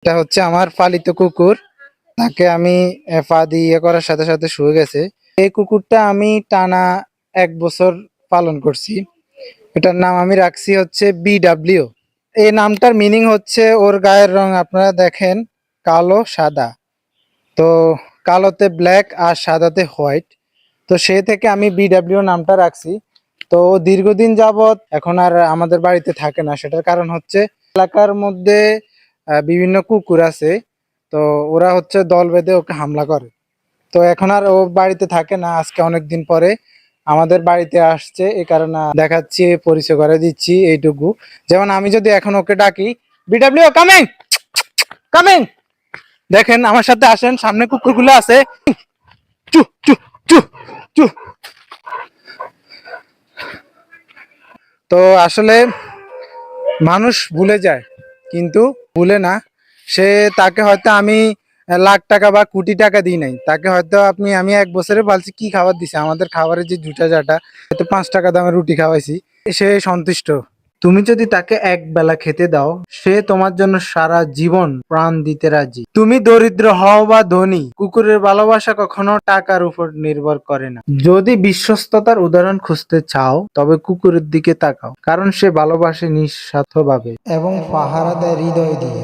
এটা হচ্ছে আমার পালিত কুকুর। তাকে আমি পা দিয়ে ইয়ে করার সাথে সাথে শুয়ে গেছে। এই কুকুরটা আমি টানা 1 বছর পালন করছি। এটার নাম আমি রাখছি হচ্ছে BW। এই নামটার মিনিং হচ্ছে ওর গায়ের রং আপনারা দেখেন কালো সাদা। তো কালোতে ব্ল্যাক আর সাদাতে হোয়াইট। তো সে থেকে আমি BW নামটা রাখছি। তো ও দীর্ঘদিন যাবৎ এখন আর আমাদের বাড়িতে থাকে না। সেটার কারণ হচ্ছে এলাকার মধ্যে বিভিন্ন কুকুর আছে। তো ওরা হচ্ছে দল বেঁধে ওকে হামলা করে। তো এখন আর ও বাড়িতে থাকে না। আজকে অনেকদিন পরে আমাদের বাড়িতে আসছে, এই কারণে দেখাচ্ছি, পরিচয় করে দিচ্ছি এইটুকু। যেমন আমি যদি এখন ওকে ডাকি, BW কামিং কামিং, দেখেন আমার সাথে আসেন, সামনে কুকুরগুলো আছে, চু চু চু চু। তো আসলে মানুষ ভুলে যায়, কিন্তু ভুলে না। সে তাকে হয়তো আমি লাখ টাকা বা কোটি টাকা দিই নাই, তাকে হয়তো আমি 1 বছরে বলছি কি খাবার দিছে, আমাদের খাবারের যে জুটা জাটা, হয়তো 5 টাকা দামের রুটি খাওয়াইছি, সে সন্তুষ্ট। তুমি যদি তাকে এক বেলা খেতে দাও, সে তোমার জন্য সারা জীবন প্রাণ দিতে রাজি। তুমি দরিদ্র হও বা ধনী, কুকুরের ভালোবাসা কখনো টাকার উপর নির্ভর করে না। যদি বিশ্বস্ততার উদাহরণ খুঁজতে চাও, তবে কুকুরের দিকে তাকাও, কারণ সে ভালোবাসে নিঃস্বার্থভাবে এবং পাহারা দেয় হৃদয় দিয়ে।